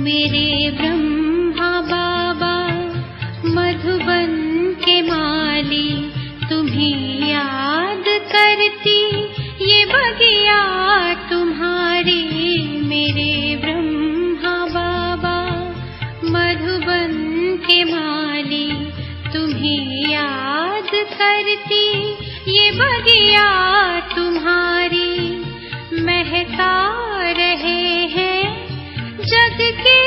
मेरे ब्रह्मा बाबा मधुबन के माली, तुम्हें याद करती ये बगिया तुम्हारी। मेरे ब्रह्मा बाबा मधुबन के माली, तुम्हें याद करती ये बगिया तुम्हारी। महका रहे हैं जग के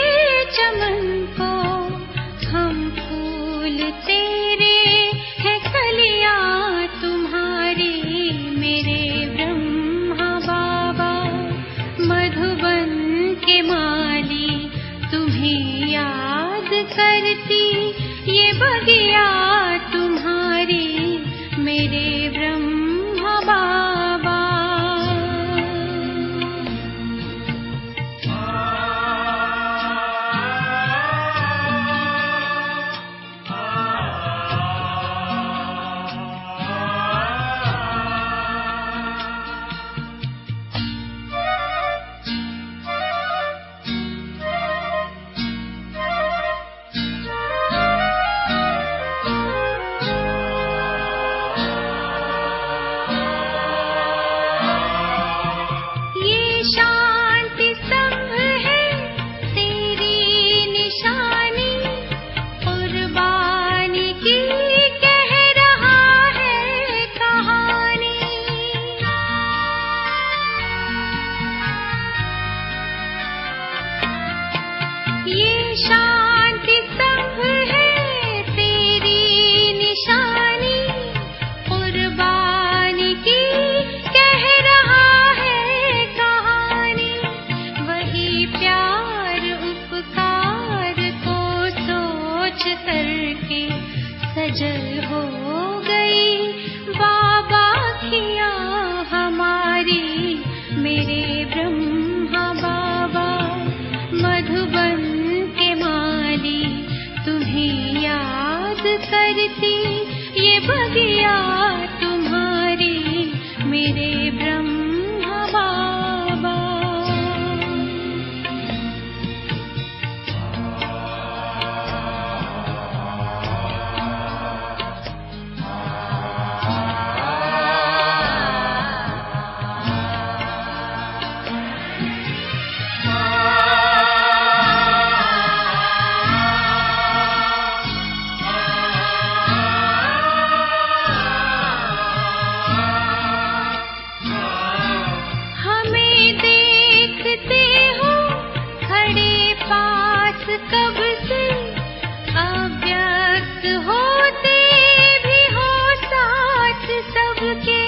चमन को, हम फूल तेरे हैं कलियां तुम्हारी। मेरे ब्रह्मा बाबा मधुबन के माली, तुम्हें याद करती ये बगिया तुम्हारी। मेरे ब्रह्मा बाबा। सजल हो गई बाबा खिया हमारी। मेरे ब्रह्मा बाबा मधुबन के माली, तुम्हें याद करती ये बगिया तुम्हारी। मेरे ब्रह्मा बाबा। कब से अव्यक्त होते भी हो साथ सबके।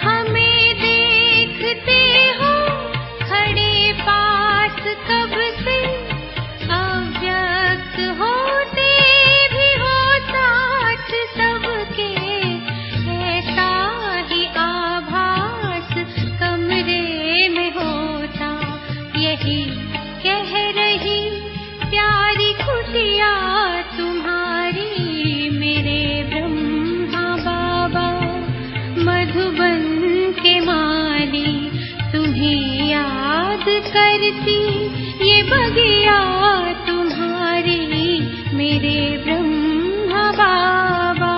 हमें देखते हो खड़े पास कब से, अव्यक्त होते भी हो साथ सबके। ऐसा ही कमरे में होता, यही कह रही प्यारी कुटिया तुम्हारी। मेरे ब्रह्मा बाबा मधुबन के माली, तुम्हें याद करती ये बगिया तुम्हारी। मेरे ब्रह्मा बाबा।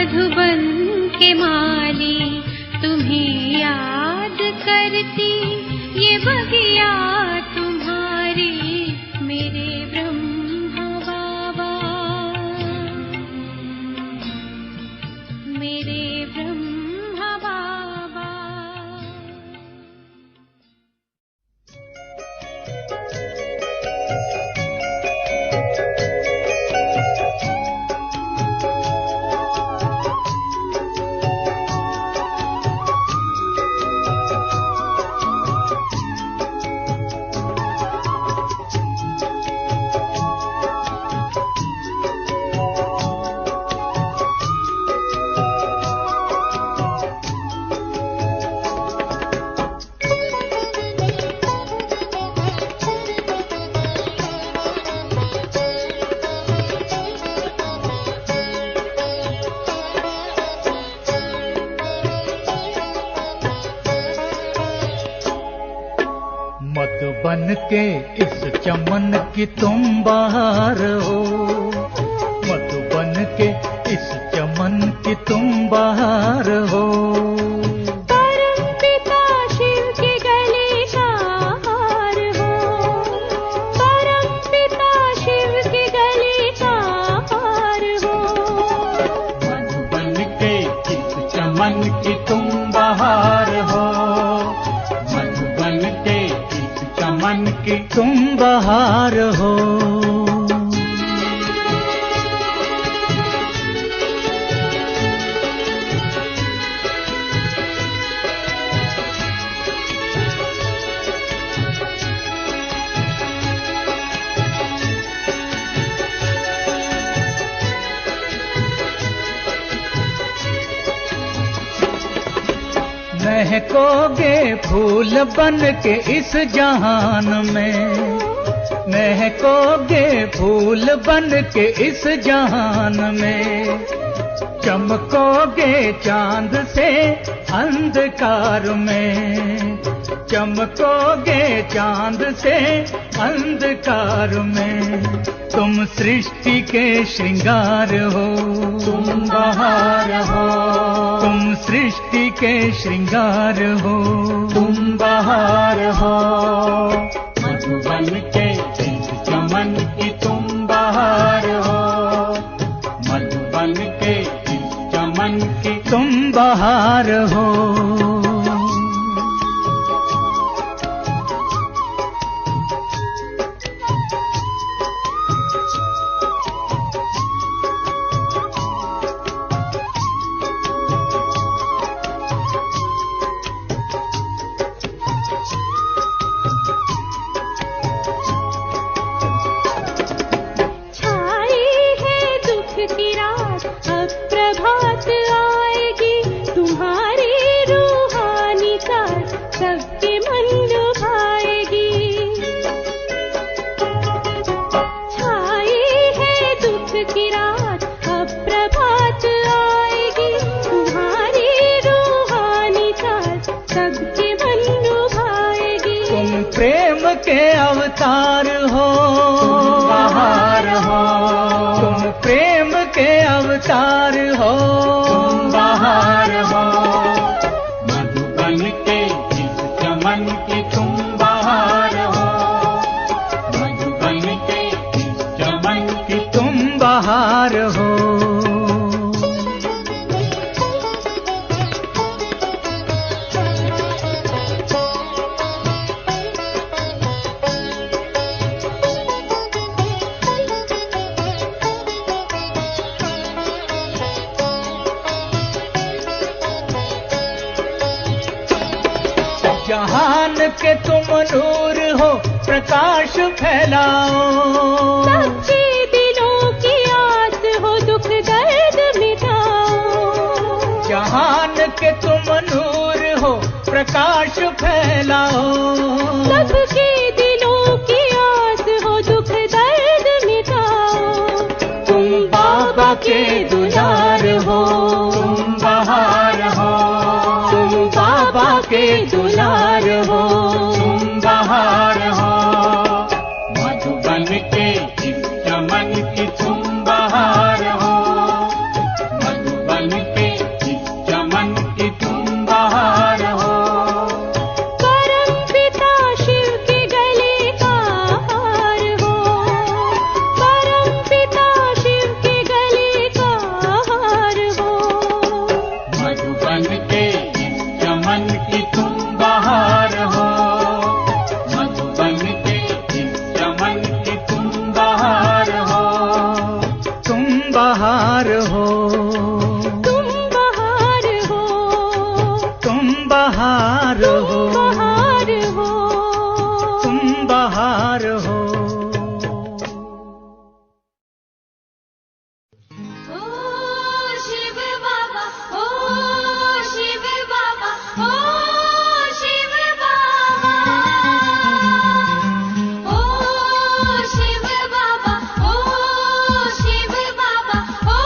मधुबन के माली तुम्हें याद करती ये बगिया तुम्हारी मेरे ब्रह्मा बाबा, मेरे ब्रह्मा बाबा। मधुबन के इस चमन की तुम बहार हो, मधुबन के इस चमन की तुम बहार हो। परम पिता शिव के गले का हार हो, परम पिता शिव के गले का हार हो। मधुबन के इस चमन की तुम बहार हो, मधुबन के मन की तुम बहार हो। महकोगे फूल बन के इस जहान में, महकोगे फूल बन के इस जहान में। चमकोगे चांद से अंधकार में, चमकोगे चांद से अंधकार में। तुम सृष्टि के श्रृंगार हो, तुम बहार हो। तुम सृष्टि के श्रृंगार हो, तुम बहार हो। मधुबन के इस चमन की तुम बहार हो, मधुबन के इस चमन की तुम बहार हो। अवतार हो, तुम बहार हो। तुम प्रेम के अवतार हो, तुम बहार हो। मधुबन के इस चमन की तुम बहार हो, मधुबन के इस चमन की तुम बहार हो। जहान के तुम नूर हो, प्रकाश फैलाओ। सबके दिलों की आस हो, दुख दर्द मिटाओ। जहान के तुम नूर हो, प्रकाश फैलाओ। सबके दिलों की आस हो, दुख दर्द मिटाओ। तुम बाबा के दुलार हो, तुम बहार हो। तुम बाबा के दुलार हो, तुम बहार हो। मधुबन के इस चमन की तुम बहार हो, मधुबन बहार हो, तुम बहार हो, तुम बहार हो, बहार हो, तुम बहार हो। ओ शिव बाबा, ओ शिव बाबा, ओ शिव बाबा, ओ शिव बाबा, ओ शिव बाबा, ओ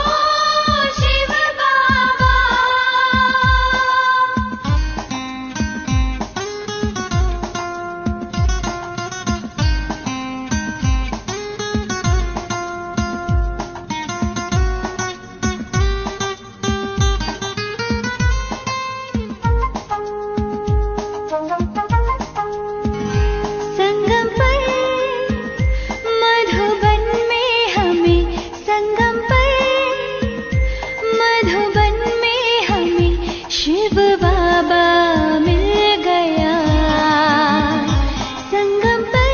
शिव बाबा। संगम पर मधुबन में हमें, संगम पर मधुबन में हमें शिव बाबा मिल गया। संगम पर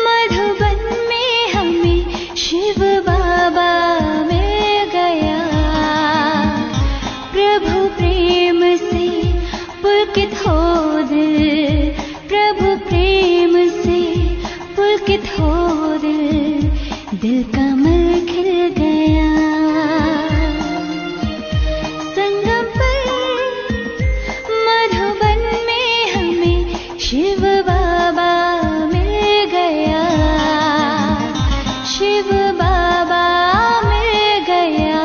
मधुबन में हमें शिव बाबा मिल गया। प्रभु प्रेम से पुलकित हो दिल, प्रभु प्रेम से पुलकित हो दिल, दिल कमल खिल गया। संगम पर मधुबन में हमें शिव बाबा मिल गया, शिव बाबा मिल गया।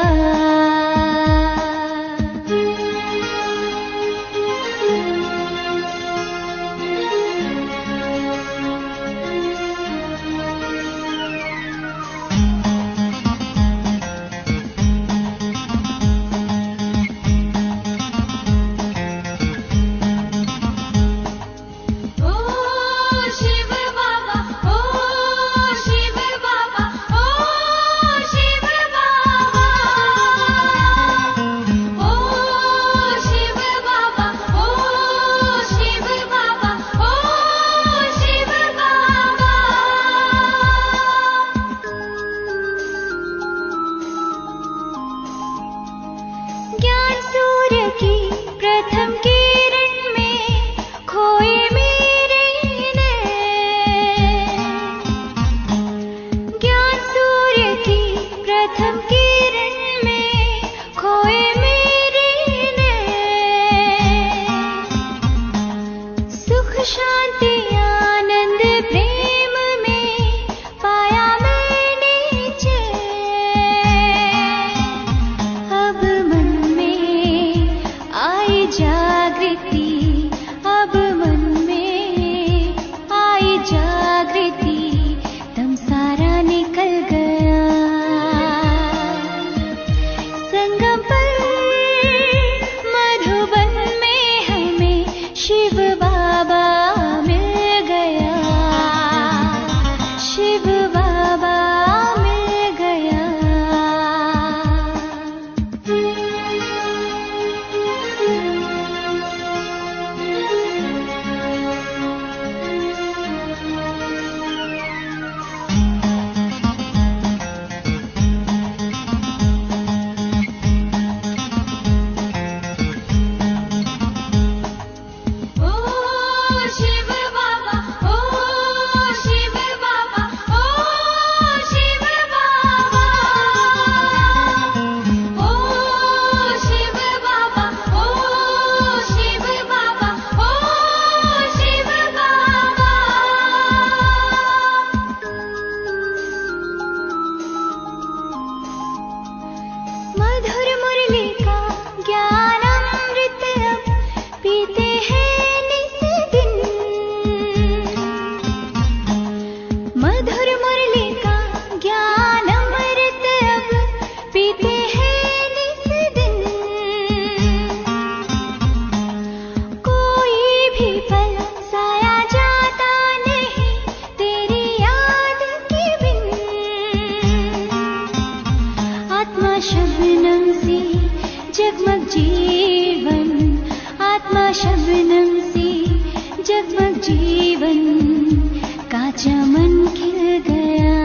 चमन खिल गया।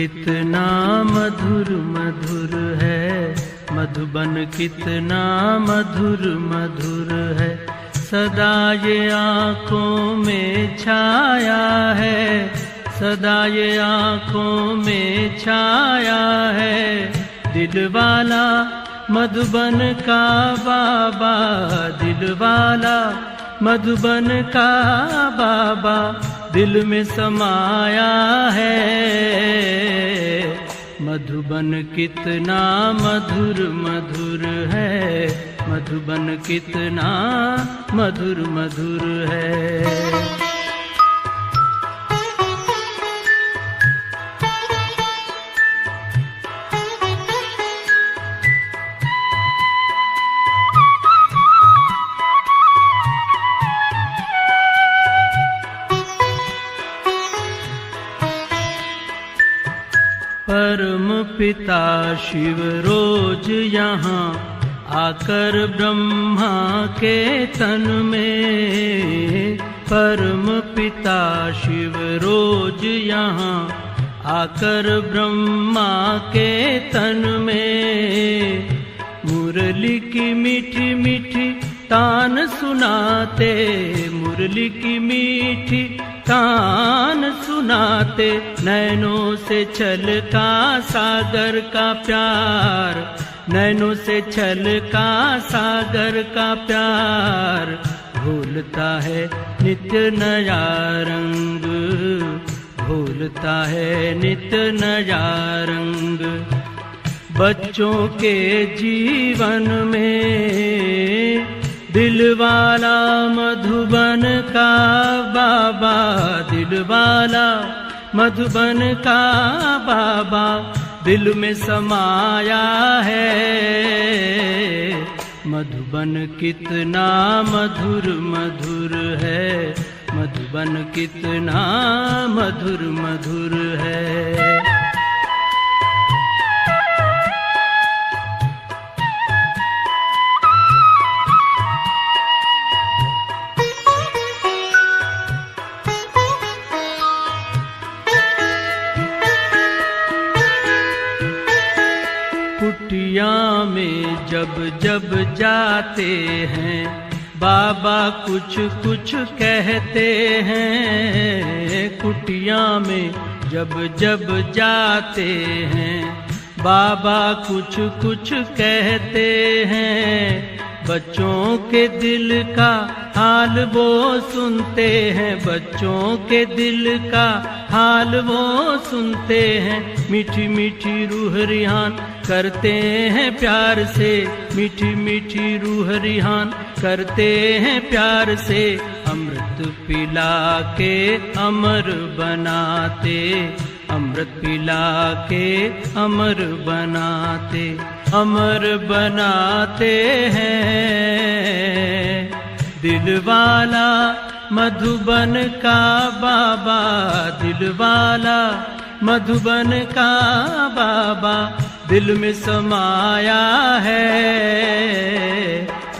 कितना मधुर मधुर है, मधुबन कितना मधुर मधुर है। सदा ये आँखों में छाया है, सदा ये आँखों में छाया है। दिलवाला मधुबन का बाबा, दिलवाला मधुबन का बाबा दिल में समाया है। मधुबन कितना मधुर मधुर है, मधुबन कितना मधुर मधुर है। परम पिता शिव रोज यहाँ आकर ब्रह्मा के तन में, परम पिता शिव रोज यहाँ आकर ब्रह्मा के तन में। मुरली की मीठी मीठी तान सुनाते, मुरली की मीठी तान सुनाते। नैनों से छलका सागर का प्यार, नैनों से छलका सागर का प्यार। घोलता है नित्य नया रंग, घोलता है नित्य नया रंग। बच्चों के जीवन में दिलवाला मधुबन का बाबा, दिलवाला मधुबन का बाबा दिल में समाया है। मधुबन कितना मधुर मधुर है, मधुबन कितना मधुर मधुर है। कुटिया में जब जब जाते हैं बाबा कुछ कुछ कहते हैं। कुटिया में जब जब जाते हैं बाबा कुछ कुछ कहते हैं। बच्चों के दिल का हाल वो सुनते हैं, बच्चों के दिल का हाल वो सुनते हैं। मीठी मीठी रूह रिहान करते हैं प्यार से, मीठी मीठी रूह रिहान करते हैं प्यार से। अमृत पिला के अमर बनाते, अमृत पिला के अमर बनाते, अमर बनाते हैं। दिलवाला मधुबन का बाबा, दिलवाला मधुबन का बाबा दिल में समाया है।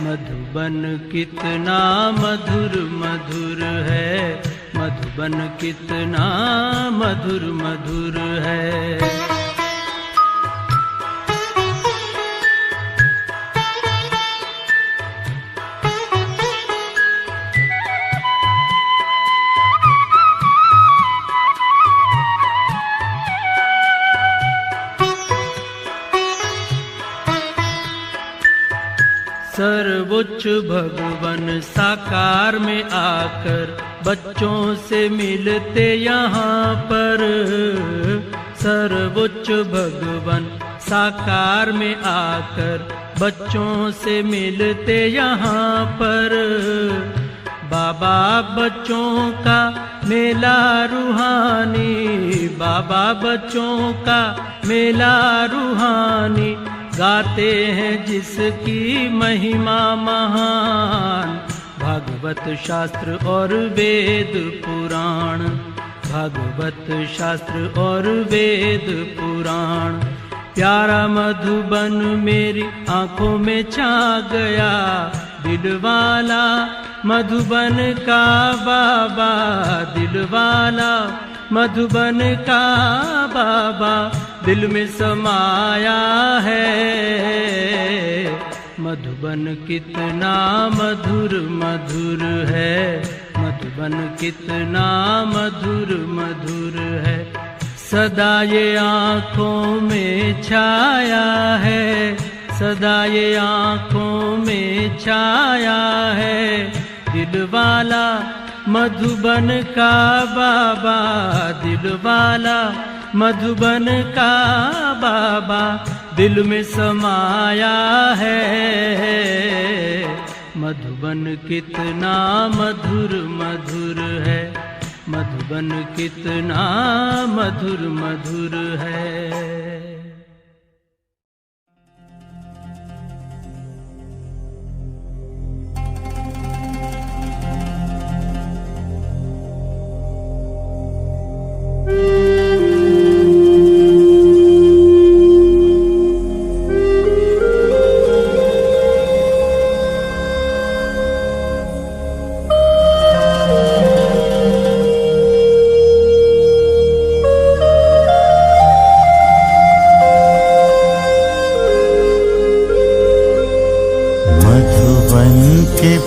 मधुबन कितना मधुर मधुर है, मधुबन कितना मधुर मधुर है। सर्वोच्च भगवन साकार में आकर बच्चों से मिलते यहाँ पर। सर्वोच्च भगवन साकार में आकर बच्चों से मिलते यहाँ पर। बाबा बच्चों का मेला रूहानी, बाबा बच्चों का मेला रूहानी। गाते हैं जिसकी महिमा महान, भागवत शास्त्र और वेद पुराण, भागवत शास्त्र और वेद पुराण। प्यारा मधुबन मेरी आंखों में छा गया, दिलवाला मधुबन का बाबा, दिलवाला मधुबन का बाबा दिल में समाया है। मधुबन कितना मधुर मधुर है, मधुबन कितना मधुर मधुर है। सदा ये आँखों में छाया है, सदा ये आँखों में छाया है। दिल वाला मधुबन का बाबा, दिल वाला मधुबन का बाबा दिल में समाया है। मधुबन कितना मधुर मधुर है, मधुबन कितना मधुर मधुर है।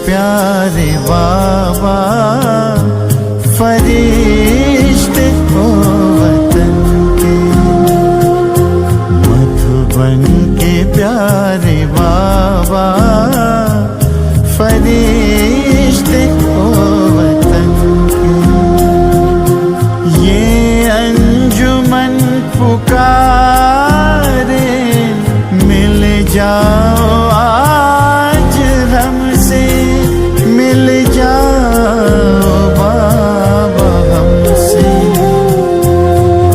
प्यारे बाबा फरिश्ते हो वतन के, मधुबन के प्यारे बाबा फरिश्ते हो वतन के। ये अंजुमन पुकारे मिल जाओ आज हमसे, मिल जाओ बाबा हमसे।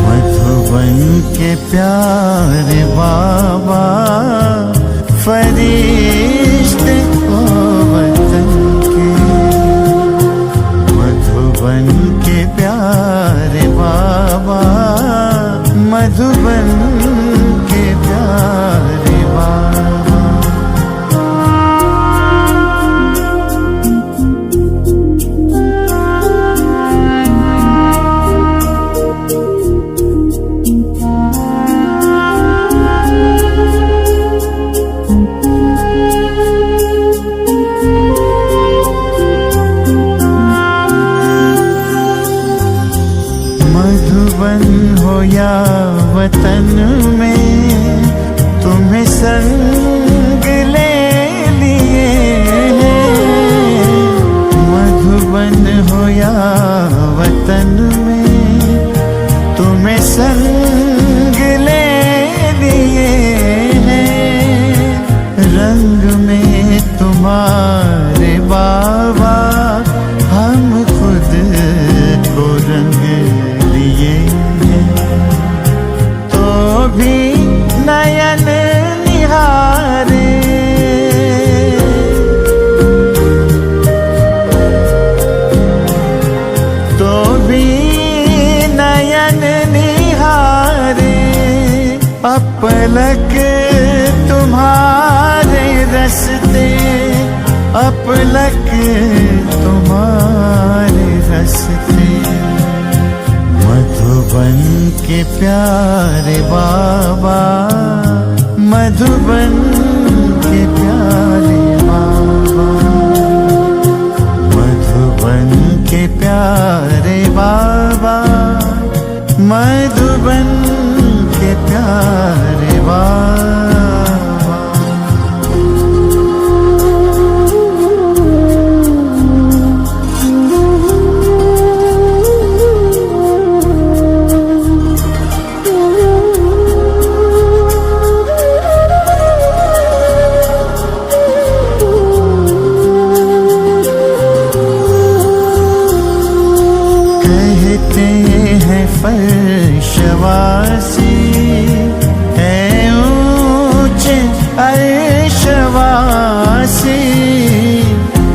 मधुबन के प्यारे बाबा फरिश्ते हो वतन के, मधुबन के प्यारे बाबा, मधुबन के प्यारे बाबा। मधुबन हो या वतन में तुम्हें संग ले लिए हैं। मधुबन हो या वतन में तुम्हें संग ले लिए हैं। रंग में तुम्हारे बाबा हम खुद को रंग लिए हैं। तो भी नयन निहारे, तो भी नयन निहारे। अपलक तुम्हारे रस्ते, अपलक तुम्हारे रस्ते। मधुबन के प्यारे बाबा, मधुबन के प्यारे बाबा, मधुबन के प्यारे बाबा, मधुबन के प्यारे बाबा। कहते हैं फर्शवासी है ऊंचे अर्शवासी,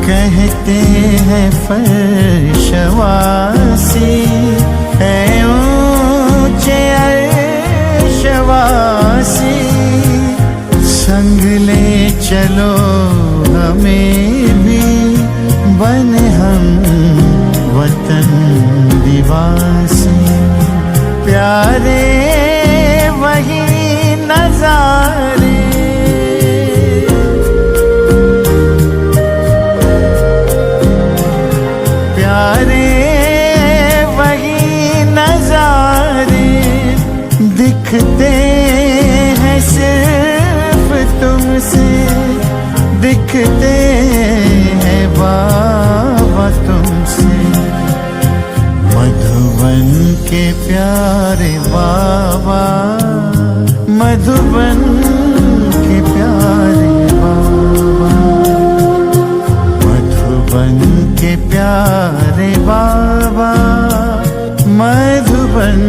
कहते हैं फर्शवासी है ऊंचे अर्शवासी। संग ले चलो हमें भी बन हम वतन निवासी। प्यारे वही नजारे, प्यारे वही नजारे दिखते हैं सिर्फ तुमसे, दिखते हैं बाबा तुमसे। मधुबन के प्यारे बाबा, मधुबन के प्यारे बाबा, मधुबन के प्यारे बाबा, मधुबन